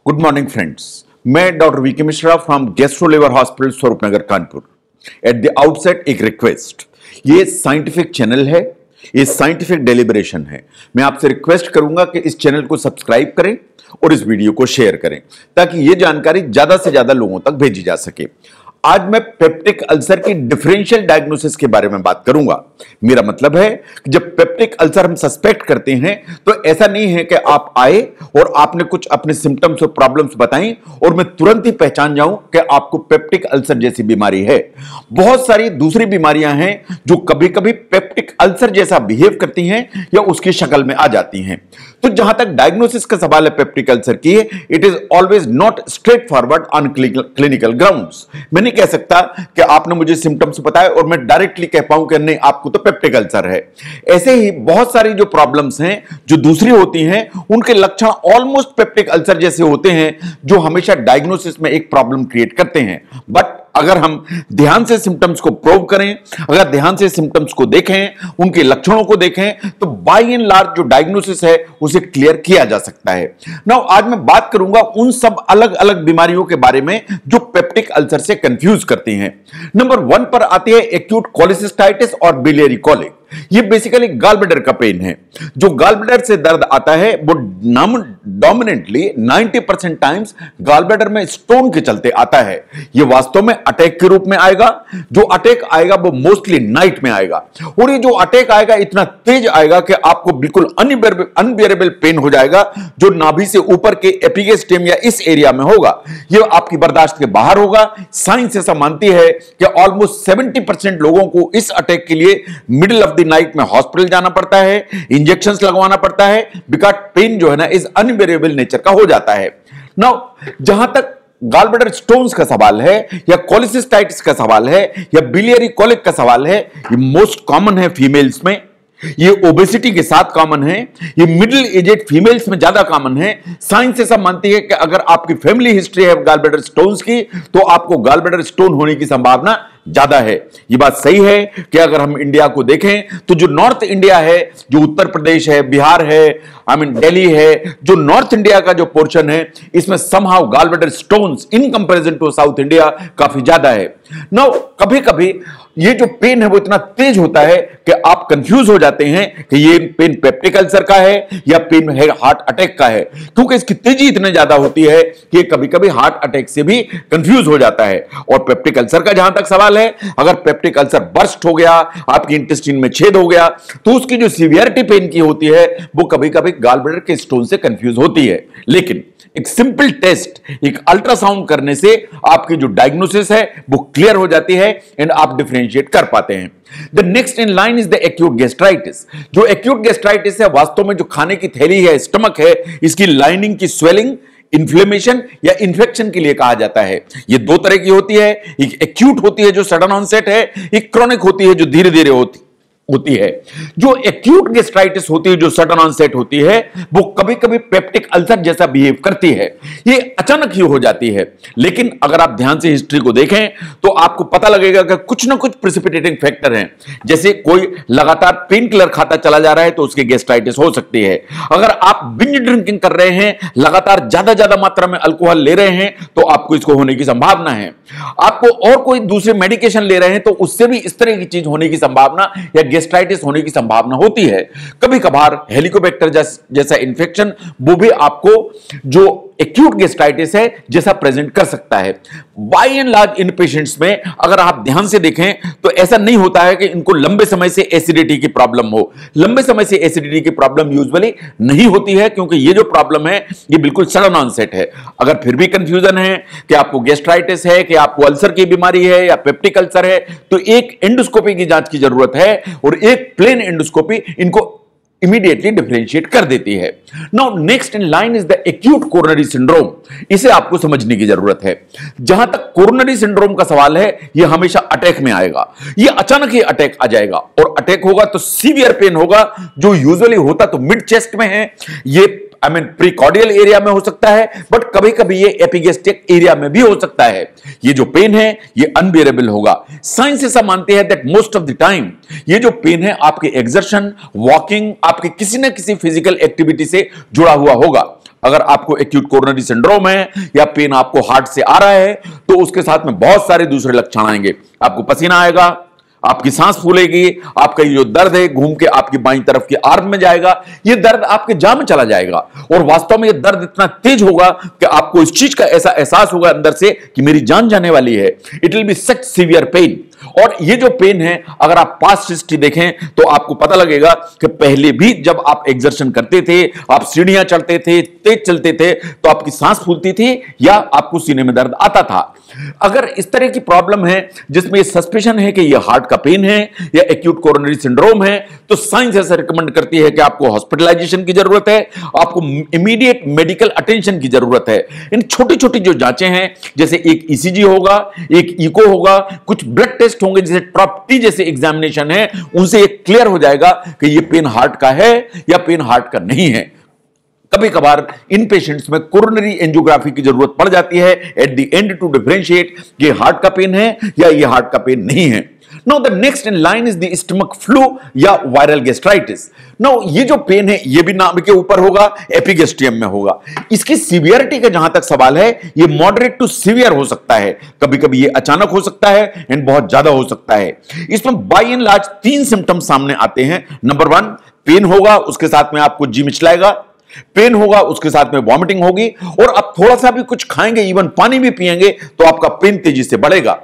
Good morning friends, मैं doctor VK Mishra from gastro liver hospital Swaroopnagar Kanpur. At the outset एक request, ये scientific channel है, ये साइंटिफिक डेलिब्रेशन है। मैं आपसे रिक्वेस्ट करूंगा कि इस चैनल को सब्सक्राइब करें और इस वीडियो को शेयर करें ताकि ये जानकारी ज्यादा से ज्यादा लोगों तक भेजी जा सके। आज मैं पेप्टिक अल्सर की डिफरेंशियल डायग्नोसिस के बारे में बात करूंगा। मेरा मतलब है कि जब पेप्टिक अल्सर हम सस्पेक्ट करते हैं तो ऐसा नहीं है कि आप आए और आपने कुछ अपने सिम्टम्स और प्रॉब्लम्स बताई और मैं तुरंत ही पहचान जाऊं कि आपको पेप्टिक अल्सर जैसी बीमारी है। बहुत सारी दूसरी बीमारियां हैं जो कभी कभी पेप्टिक अल्सर जैसा बिहेव करती हैं या उसकी शक्ल में आ जाती हैं। तो जहां तक डायग्नोसिस का सवाल है पेप्टिक अल्सर की, it is always not straight forward on clinical grounds. मैं नहीं कह सकता कि आपने मुझे सिम्टम्स बताए और मैं डायरेक्टली कह पाऊं कि नहीं आपको तो पेप्टिक अल्सर है। ऐसे ही बहुत सारी जो प्रॉब्लम्स हैं जो दूसरी होती हैं उनके लक्षण ऑलमोस्ट पेप्टिक अल्सर जैसे होते हैं जो हमेशा डायग्नोसिस में एक प्रॉब्लम क्रिएट करते हैं। बट अगर हम ध्यान से सिम्टम्स को प्रोव करें, अगर ध्यान से सिम्टम्स को देखें, उनके लक्षणों को देखें तो बाय एंड लार्ज जो डायग्नोसिस है उसे क्लियर किया जा सकता है। नाउ आज मैं बात करूंगा उन सब अलग अलग बीमारियों के बारे में जो पेप्टिक अल्सर से कंफ्यूज करती हैं। नंबर 1 पर आती है एक्यूट कोलिसिस्टाइटिस और बिलियरी कॉलिक। ये बेसिकली गॉल ब्लैडर का पेन है। जो गॉल ब्लैडर से दर्द आता है वो डोमिनेंटली 90% टाइम्स गॉल ब्लैडर में स्टोन के चलते आता है। ये वास्तव में अटैक के रूप में आएगा। जो अटैक आएगा वो मोस्टली नाइट में आएगा और ये जो अटैक आएगा इतना तेज आएगा कि आपको बिल्कुल अनबियरेबल पेन हो जाएगा जो नाभि से ऊपर के एपिगेस्टियम या इस एरिया में होगा। ये आपकी बर्दाश्त के बाहर होगा। साइंस ऐसा मानती है कि ऑलमोस्ट 70% लोगों को इस अटैक के लिए मिडिल ऑफ द नाइट में हॉस्पिटल जाना पड़ता है, इंजेक्शंस लगवाना पड़ता है, बिकॉज़ पेन जो है ना इज अनबियरेबल नेचर का हो जाता है। नाउ जहां तक गॉल ब्लैडर स्टोन्स का सवाल है या कोलिसिस्टाइटिस का सवाल है या बिलियरी कॉलिक का सवाल है, ये मोस्ट कॉमन है फीमेल्स में, ये ओबेसिटी के साथ कॉमन है, ये मिडिल एजेड फीमेल्स में ज्यादा कॉमन है। साइंस ऐसा मानती है कि अगर आपकी फैमिली हिस्ट्री है गॉल ब्लैडर स्टोन्स की तो आपको गॉल ब्लैडर स्टोन होने की संभावना ज्यादा है। ये बात सही है कि अगर हम इंडिया को देखें तो जो नॉर्थ इंडिया है, जो उत्तर प्रदेश है, बिहार है, दिल्ली है, जो नॉर्थ इंडिया का जो पोर्शन है इसमें somehow gall bladder stones in comparison to south India काफी ज्यादा है। नाउ कभी कभी ये जो पेन है वो इतना तेज होता है कि आप कंफ्यूज हो जाते हैं कि ये पेन पेप्टिक अल्सर का है या पेन है हार्ट अटैक का है, क्योंकि इसकी तेजी इतनी ज्यादा होती है कि कभी कभी हार्ट अटैक से भी कंफ्यूज हो जाता है। और पेप्टिक अल्सर का जहां तक सवाल है, अगर पेप्टिक अल्सर बर्स्ट हो गया, आपकी इंटेस्टाइन में छेद हो गया तो उसकी जो सीवियरिटी पेन की होती है वो कभी कभी गॉल ब्लैडर के स्टोन से कंफ्यूज होती है। लेकिन एक सिंपल टेस्ट, एक अल्ट्रासाउंड करने से आपकी जो डायग्नोसिस है वो क्लियर हो जाती है एंड आप डिफरेंशिएट कर पाते हैं। The next in line is the acute gastritis. जो एक्यूट गैस्ट्राइटिस है वास्तव में जो खाने की थैली है, स्टमक है, इसकी लाइनिंग की स्वेलिंग, इन्फ्लेमेशन या इन्फेक्शन के लिए कहा जाता है। ये दो तरह की होती है, एक एक्यूट होती है जो सडन ऑनसेट है, एक क्रोनिक होती है जो धीरे धीरे होती है। जो एक्यूट गैस्ट्राइटिस होती है जो सडन ऑनसेट होती है वो कभी कभी पेप्टिक अल्सर जैसा बिहेव करती है। ये अचानक ही हो जाती है, लेकिन अगर आप ध्यान से हिस्ट्री को देखें तो आपको पता लगेगा कि कुछ ना कुछ प्रेसिपिटेटिंग फैक्टर हैं। जैसे कोई लगातार पेन किलर खाता चला जा रहा है तो उसकी गैस्ट्राइटिस हो सकती है। अगर आप बिंज ड्रिंकिंग कर रहे हैं, लगातार ज्यादा मात्रा में अल्कोहल ले रहे हैं तो आपको इसको होने की संभावना है। आपको और कोई दूसरे मेडिकेशन ले रहे हैं तो उससे भी इस तरह की चीज होने की संभावना या गैस्ट्राइटिस होने की संभावना होती है। कभी कभार हेलिकोबैक्टर जैसा इंफेक्शन वो भी आपको जो एक्यूट गैस्ट्राइटिस है जैसा प्रेजेंट कर सकता है। बाय एंड लार्ज इन पेशेंट्स में अगर आप ध्यान से देखें तो ऐसा नहीं होता है कि इनको लंबे समय से एसिडिटी की प्रॉब्लम हो। लंबे समय से एसिडिटी की प्रॉब्लम यूजुअली नहीं होती है क्योंकि ये जो प्रॉब्लम है ये बिल्कुल सडन ऑनसेट है। अगर फिर भी कंफ्यूजन है कि आपको गैस्ट्राइटिस है कि आपको अल्सर की बीमारी है या पेप्टिक अल्सर है तो एक एंडोस्कोपी की जांच की जरूरत है और एक प्लेन एंडोस्कोपी इनको इमीडिएटली डिफरेंशिएट कर देती है। Now next in line is the acute coronary syndrome. इसे आपको समझने की जरूरत है। जहां तक कोरोनरी सिंड्रोम का सवाल है यह हमेशा अटैक में आएगा। यह अचानक ही अटैक आ जाएगा और अटैक होगा तो सीवियर पेन होगा जो यूजुअली होता तो मिड चेस्ट में है, ये आई मीन प्रीकॉर्डियल एरिया में हो सकता है, बट कभी कभी ये एपिगेस्ट्रिक एरिया में भी हो सकता है। ये जो पेन है ये अनबियरेबल होगा। साइंस ऐसा मानते हैं that most of the time ये जो पेन है आपके एक्सर्शन, वॉकिंग, आपके किसी ना किसी फिजिकल एक्टिविटी से जुड़ा हुआ होगा। अगर आपको एक्यूट कोरोनरी सिंड्रोम है या पेन आपको हार्ट से आ रहा है तो उसके साथ में बहुत सारे दूसरे लक्षण आएंगे। आपको पसीना आएगा, आपकी सांस फूलेगी, आपका ये जो दर्द है घूम के आपकी बाईं तरफ की आर्म में जाएगा, ये दर्द आपके जान में चला जाएगा और वास्तव में ये दर्द इतना तेज होगा कि आपको इस चीज का ऐसा एहसास होगा अंदर से कि मेरी जान जाने वाली है। It will be such severe pain. और ये जो पेन है अगर आप पास्ट हिस्ट्री देखें तो आपको पता लगेगा कि पहले भी जब आप एक्सर्शन करते थे, आप सीढ़ियां चढ़ते थे, तेज चलते थे, तो आपकी सांस फूलती थी या आपको सीने में दर्द आता था। अगर इस तरह की प्रॉब्लम है जिसमें सस्पेशन है कि यह हार्ट का पेन है या एक्यूट कोरोनरी सिंड्रोम है, तो साइंस ऐसा रिकमेंड करती है कि आपको हॉस्पिटलाइजेशन की जरूरत है, आपको इमीडिएट मेडिकल अटेंशन की जरूरत है। इन छोटी छोटी जो जांचें हैं, जैसे एक ईसीजी होगा, एक इको होगा, कुछ ब्लड टेस्ट होंगे जैसे ट्रॉप-टी जैसे एग्जामिनेशन है, उनसे ये क्लियर हो जाएगा कि ये पेन हार्ट का है या पेन हार्ट का नहीं है। कभी कभार इन पेशेंट्स में कोरोनरी एंजियोग्राफी की जरूरत पड़ जाती है at the end to differentiate ये हार्ट का पेन है या ये हार्ट का पेन नहीं है। Now the next in line is the stomach flu या वायरल गैस्ट्राइटिस। नाउ ये जो पेन है ये भी नाभि के ऊपर होगा, एपिगेस्ट्रियम में होगा। इसकी सीवियरिटी का जहां तक सवाल है ये मॉडरेट टू सीवियर हो सकता है, कभी कभी ये अचानक हो सकता है एंड बहुत ज्यादा हो सकता है। इसमें बाय एंड लार्ज 3 सिम्टम्स सामने आते हैं। नंबर 1 पेन होगा, उसके साथ में आपको जी मिचलाएगा, पेन होगा उसके साथ में वॉमिटिंग होगी, और आप थोड़ा सा भी कुछ खाएंगे, इवन पानी भी पिएंगे तो आपका पेन तेजी से बढ़ेगा।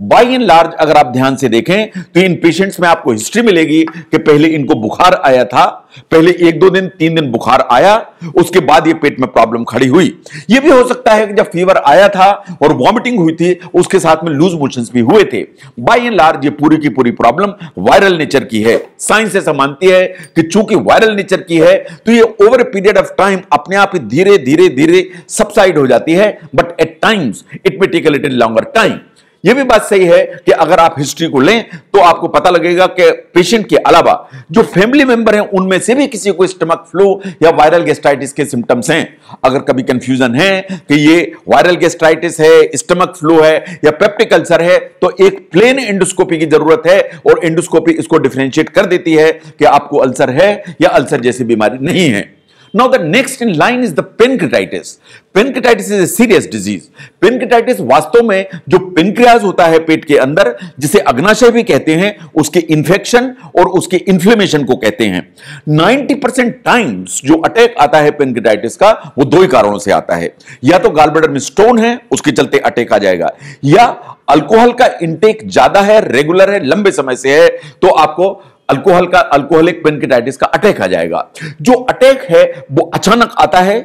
बाय एंड लार्ज अगर आप ध्यान से देखें तो इन पेशेंट्स में आपको हिस्ट्री मिलेगी कि पहले इनको बुखार आया था, पहले 1-2 दिन 3 दिन बुखार आया, उसके बाद ये पेट में प्रॉब्लम खड़ी हुई। ये भी हो सकता है कि जब फीवर आया था और वॉमिटिंग हुई थी उसके साथ में लूज मोशंस भी हुए थे। बाय एंड लार्ज ये पूरी की पूरी प्रॉब्लम वायरल नेचर की है। साइंस ऐसा मानती है कि चूंकि वायरल नेचर की है तो ये over a period of time अपने आप ही धीरे धीरे धीरे सबसाइड हो जाती है, but at times it may take a little longer time. यह भी बात सही है कि अगर आप हिस्ट्री को लें तो आपको पता लगेगा कि पेशेंट के अलावा जो फैमिली मेंबर हैं उनमें से भी किसी को स्टमक फ्लू या वायरल गैस्ट्राइटिस के सिम्टम्स हैं। अगर कभी कंफ्यूजन है कि ये वायरल गैस्ट्राइटिस है, स्टमक फ्लू है या पेप्टिक अल्सर है, तो एक प्लेन एंडोस्कोपी की जरूरत है और एंडोस्कोपी इसको डिफरेंशिएट कर देती है कि आपको अल्सर है या अल्सर जैसी बीमारी नहीं है। Now the next in line is the pancreatitis. Pancreatitis is a serious disease. Pancreatitis वास्तव में जो पेनक्रियाज होता है पेट के अंदर, जिसे अग्नाशय भी कहते हैं, उसके इन्फेक्शन और उसके इन्फ्लेमेशन को कहते हैं। 90% टाइम्स जो अटैक आता है पेनक्रेटाइटिस का वो 2 ही कारणों से आता है। या तो गॉलब्लैडर में स्टोन है उसके चलते अटैक आ जाएगा, या अल्कोहल का इंटेक ज्यादा है, रेगुलर है, लंबे समय से है, तो आपको अल्कोहलिक पेनक्रेटाइटिस का अटैक आ जाएगा। जो अटैक है वो अचानक आता है,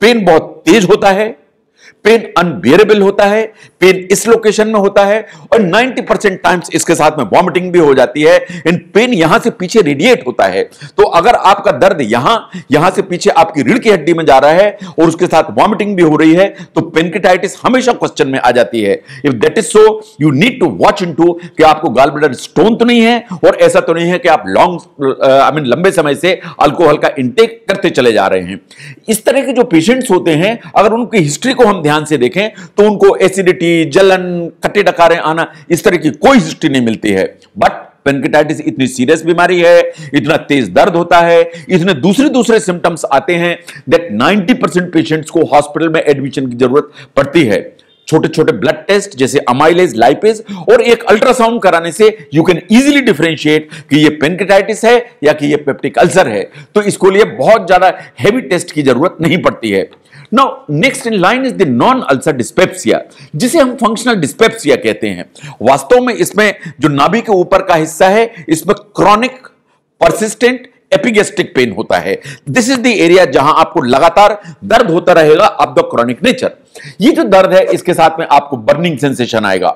पेन बहुत तेज होता है, पेन अनबियरेबल होता है, पेन इस लोकेशन में होता है, और 90% टाइम्स इसके साथ में वॉमिटिंग भी हो जाती है एंड पेन यहां से पीछे रेडिएट होता है। तो अगर आपका दर्द यहां से पीछे आपकी रीढ़ की हड्डी में जा रहा है और उसके साथ वॉमिटिंग भी हो रही है तो पेनक्रेटाइटिस हमेशा क्वेश्चन में आ जाती है। If that is so you need to watch into कि आपको गॉलब्लैडर स्टोन तो नहीं है और ऐसा तो नहीं है कि आप लंबे समय से अल्कोहल का इंटेक करते चले जा रहे हैं। इस तरह के जो पेशेंट्स होते हैं अगर उनकी हिस्ट्री को हम ध्यान से देखें तो उनको एसिडिटी, जलन, खट्टे डकारे आना, इस तरह की कोई हिस्ट्री नहीं मिलती है। बट पेनक्रेटाइटिस इतनी सीरियस बीमारी है, इतना तेज दर्द होता है, इतने दूसरे सिम्टम्स आते हैं दैट 90% पेशेंट्स को हॉस्पिटल में एडमिशन की जरूरत पड़ती है। छोटे छोटे ब्लड टेस्ट जैसे अमाइलेज, लाइपेज और एक अल्ट्रासाउंड कराने से यू कैन इजीली डिफरेंशिएट कि ये पेनक्रेटाइटिस है या कि ये पेप्टिक अल्सर है। तो इसको लिए बहुत ज्यादा हेवी टेस्ट की जरूरत नहीं पड़ती है। Now, next in line is the non-ulcer dyspepsia, जिसे हम फंक्शनल डिस्पेप्सिया कहते हैं। वास्तव में इसमें जो नाभि के ऊपर का हिस्सा है इसमें क्रॉनिक परसिस्टेंट एपिगेस्ट्रिक पेन होता है। दिस इज द एरिया जहां आपको लगातार दर्द होता रहेगा ऑफ द क्रॉनिक नेचर। ये जो दर्द है इसके साथ में आपको बर्निंग सेंसेशन आएगा,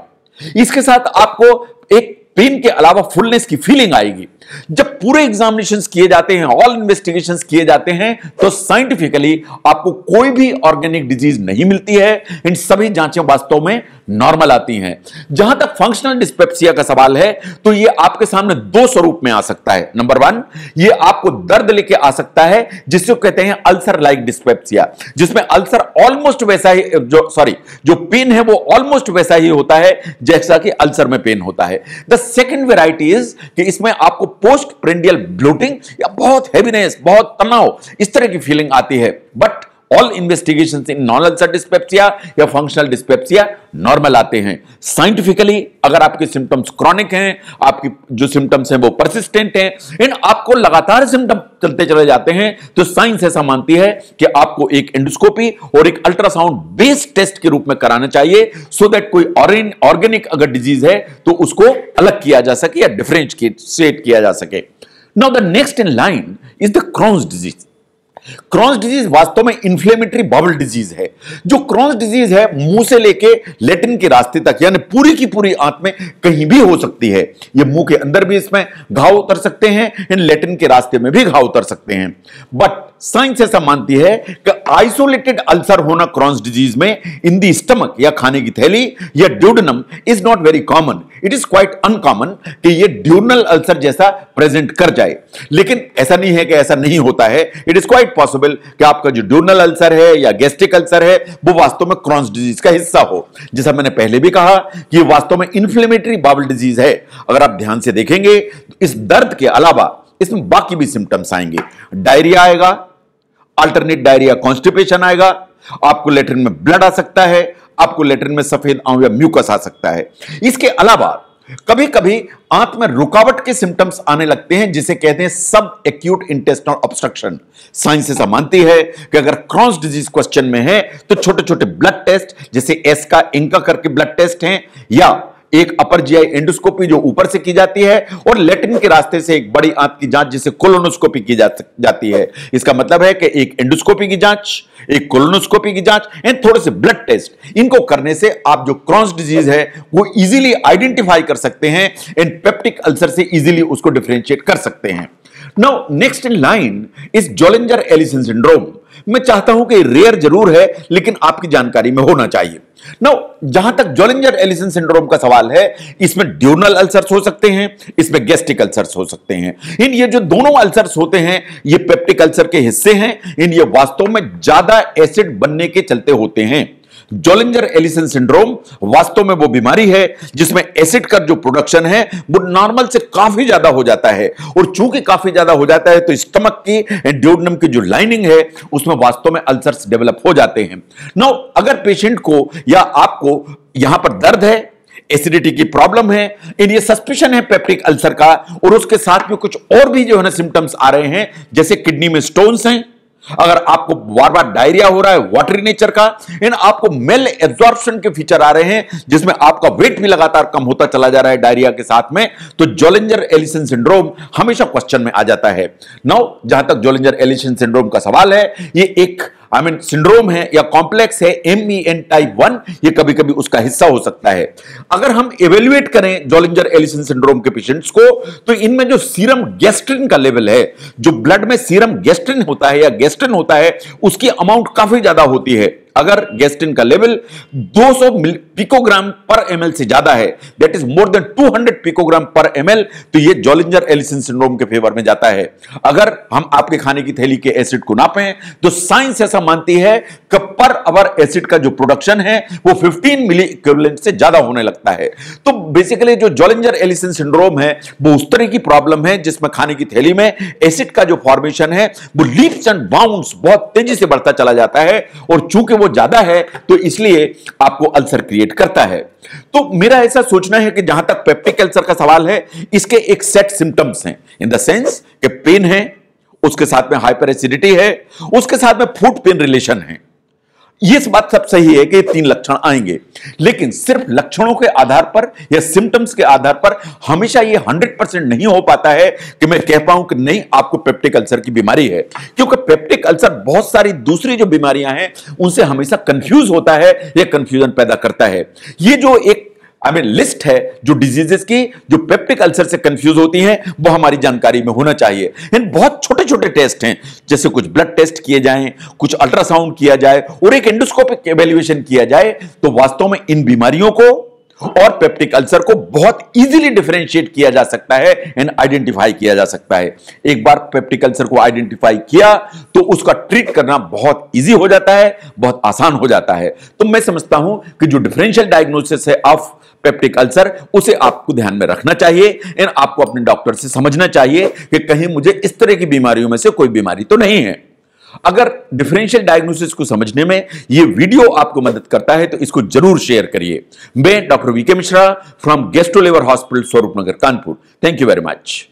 इसके साथ आपको एक पेन के अलावा फुलनेस की फीलिंग आएगी। जब पूरे एग्जामिनेशंस किए जाते हैं, ऑल इन्वेस्टिगेशंस किए जाते हैं, तो साइंटिफिकली आपको कोई भी ऑर्गेनिक डिजीज नहीं मिलती है। इन सभी जांचें वास्तव में नॉर्मल आती हैं। जहां तक फंक्शनल डिस्पेप्सिया का सवाल है तो यह आपके सामने दो स्वरूप में आ सकता है। नंबर 1, यह आपको दर्द लेके आ सकता है जिसको कहते हैं अल्सर लाइक डिस्पेप्सिया, जिसमें अल्सर ऑलमोस्ट वैसा ही जो पेन है वो ऑलमोस्ट वैसा ही होता है जैसा कि अल्सर में पेन होता है। द सेकंड वेराइटी इज कि इसमें आपको पोस्ट प्रेंडियल ब्लोटिंग या बहुत हैवीनेस, बहुत तनाव, इस तरह की फीलिंग आती है। But all investigations in non ulcer dyspepsia या फंक्शनल डिस्पेप्सिया नॉर्मल आते हैं। साइंटिफिकली अगर आपके सिम्टम्स क्रॉनिक हैं, आपकी जो सिम्टम्स हैं वो परसिस्टेंट हैं, इन आपको लगातार सिम्टम चलते चले जाते हैं, तो साइंस ऐसा मानती है कि आपको एक एंडोस्कोपी और एक अल्ट्रासाउंड बेस्ड टेस्ट के रूप में कराना चाहिए, सो दैट कोई ऑर्गेनिक अगर डिजीज है तो उसको अलग किया जा सके या डिफरेंशिएट किया जा सके। Now the next in line is the Crohn's disease. Crohn's disease वास्तव में इन्फ्लेमेटरी बाउल डिजीज है। जो क्रॉन्स डिजीज है मुंह से लेके लेटिन के रास्ते तक, यानी पूरी की पूरी आंत में कहीं भी हो सकती है। ये मुंह के अंदर भी इसमें घाव उतर सकते हैं, इन लेटिन के रास्ते में भी घाव उतर सकते हैं। बट साइंस ऐसा मानती है कि आइसोलेटेड अल्सर होना क्रॉन्स डिजीज में इन दी स्टमक या खाने की थैली या duodenum is not very common. It is quite uncommon कि ये ड्यूडनल अल्सर जैसा प्रेजेंट कर जाए, लेकिन ऐसा नहीं है कि ऐसा नहीं होता है। इट इज क्वाइट पॉसिबल कि आपका जो ड्यूडनल अल्सर है या गैस्ट्रिक अल्सर है वो वास्तव में क्रॉन्स डिजीज का हिस्सा हो। जैसा मैंने पहले भी कहा कि ये वास्तव में इन्फ्लेमेटरी बाउल डिजीज है। अगर आप ध्यान से देखेंगे तो इस दर्द के अलावा इसमें बाकी भी सिम्टम्स आएंगे। डायरिया आएगा, अल्टरनेट डायरिया, कॉन्स्टिपेशन आएगा, आपको लेटरिन में ब्लड आ सकता है, आपको लेटरिन में सफेद आंव या म्यूकस आ सकता है। इसके अलावा कभी कभी आंत में रुकावट के सिम्टम्स आने लगते हैं जिसे कहते हैं सब एक्यूट इंटेस्टिनल ऑब्स्ट्रक्शन। साइंस ऐसा मानती है कि अगर क्रॉन्स डिजीज क्वेश्चन में है तो छोटे छोटे ब्लड टेस्ट जैसे एस का इंका करके ब्लड टेस्ट हैं, या एक अपर जीआई एंडोस्कोपी जो ऊपर से की जाती है, और लेटरिन के रास्ते से एक बड़ी आंत की जांच जिसे कोलोनोस्कोपी की जाती है। इसका मतलब है कि एक एंडोस्कोपी की जांच, एक कोलोनोस्कोपी की जांच एंड थोड़े से ब्लड टेस्ट, इनको करने से आप जो क्रॉन्स डिजीज है वो इजीली आइडेंटिफाई कर सकते हैं एंड पेप्टिक अल्सर से इजीली उसको डिफरेंशिएट कर सकते हैं। Now next in line is Zollinger Ellison syndrome. मैं चाहता हूं कि रेयर जरूर है लेकिन आपकी जानकारी में होना चाहिए। नाउ जहां तक जोलिंजर एलिसन सिंड्रोम का सवाल है, इसमें ड्यूडनल अल्सर्स हो सकते हैं, इसमें गैस्ट्रिक अल्सर्स हो सकते हैं। इन ये जो दोनों अल्सर्स होते हैं ये पेप्टिक अल्सर के हिस्से हैं। इन ये वास्तव में ज्यादा एसिड बनने के चलते होते हैं। जोलिंजर एलिसन सिंड्रोम वास्तव में वो बीमारी है जिसमें एसिड का जो प्रोडक्शन है वो नॉर्मल से काफी ज्यादा हो जाता है, और चूंकि काफी ज्यादा हो जाता है तो स्टमक की एंड ड्यूडेनम की जो लाइनिंग है उसमें वास्तव में अल्सर्स डेवलप हो जाते हैं। नाउ अगर पेशेंट को या आपको यहां पर दर्द है, एसिडिटी की प्रॉब्लम है, इन ये सस्पिशन है पेप्टिक अल्सर का, और उसके साथ में कुछ और भी जो है ना सिम्टम्स आ रहे हैं जैसे किडनी में स्टोन्स हैं, अगर आपको बार बार डायरिया हो रहा है वाटरी नेचर का, इन आपको मेल एब्जॉर्प्शन के फीचर आ रहे हैं जिसमें आपका वेट भी लगातार कम होता चला जा रहा है डायरिया के साथ में, तो जोलिंजर एलिसन सिंड्रोम हमेशा क्वेश्चन में आ जाता है। नाउ जहां तक जोलिंजर एलिसन सिंड्रोम का सवाल है, ये एक सिंड्रोम है या कॉम्प्लेक्स है MEN टाइप 1, ये कभी कभी उसका हिस्सा हो सकता है। अगर हम एवेल्युएट करें जोलिंजर एलिसन सिंड्रोम के पेशेंट्स को तो इनमें जो सीरम गैस्ट्रिन का लेवल है, जो ब्लड में सीरम गैस्ट्रिन होता है या गैस्ट्रिन होता है, उसकी अमाउंट काफी ज्यादा होती है। अगर गैस्ट्रिन का लेवल 200 पिकोग्राम पर ml से ज्यादा है, that is more than 200 picogram पर ml, तो ये जोलिंजर एलिसन सिंड्रोम के फेवर में जाता है। अगर हम आपके खाने की थैली के एसिड को नापें तो साइंस ऐसा मानती है कि पर आवर एसिड का जो प्रोडक्शन है वो 15 मिली इक्विवेलेंट से ज्यादा होने लगता है। तो बेसिकली जो जोलिंजर एलिसन सिंड्रोम है वो उस तरह की प्रॉब्लम है जिसमें खाने की थैली में एसिड का जो फॉर्मेशन है वो लीप्स एंड बाउंड्स बहुत तेजी से बढ़ता चला जाता है, और चूंकि वो ज्यादा है तो इसलिए आपको अल्सर क्रिएट करता है। तो मेरा ऐसा सोचना है कि जहां तक पेप्टिक अल्सर का सवाल है, इसके एक सेट सिम्टम्स हैं, इन द सेंस कि पेन है, उसके साथ में हाइपर एसिडिटी है, उसके साथ में फूड पेन रिलेशन है। ये बात सब सही है कि ये 3 लक्षण आएंगे, लेकिन सिर्फ लक्षणों के आधार पर या सिम्टम्स के आधार पर हमेशा ये 100% नहीं हो पाता है कि मैं कह पाऊं कि नहीं आपको पेप्टिक अल्सर की बीमारी है, क्योंकि पेप्टिक अल्सर बहुत सारी दूसरी जो बीमारियां हैं उनसे हमेशा कंफ्यूज होता है या कंफ्यूजन पैदा करता है। ये जो एक लिस्ट है जो डिजीजेस की जो पेप्टिक अल्सर से कंफ्यूज होती हैं, वो हमारी जानकारी में होना चाहिए। इन बहुत छोटे छोटे टेस्ट हैं, जैसे कुछ ब्लड टेस्ट किए जाएं, कुछ अल्ट्रासाउंड किया जाए और एक एंडोस्कोपिक एवेल्युएशन किया जाए, तो वास्तव में इन बीमारियों को और पेप्टिक अल्सर को बहुत इजीली डिफरेंशिएट किया जा सकता है एंड आइडेंटिफाई किया जा सकता है। एक बार पेप्टिक अल्सर को आइडेंटिफाई किया तो उसका ट्रीट करना बहुत इजी हो जाता है, बहुत आसान हो जाता है। तो मैं समझता हूं कि जो डिफरेंशियल डायग्नोसिस है ऑफ पेप्टिक अल्सर, उसे आपको ध्यान में रखना चाहिए एंड आपको अपने डॉक्टर से समझना चाहिए कि कहीं मुझे इस तरह की बीमारियों में से कोई बीमारी तो नहीं है। अगर डिफरेंशियल डायग्नोसिस को समझने में यह वीडियो आपको मदद करता है तो इसको जरूर शेयर करिए। मैं doctor VK Mishra from gastro liver hospital Swaroopnagar Kanpur. Thank you very much.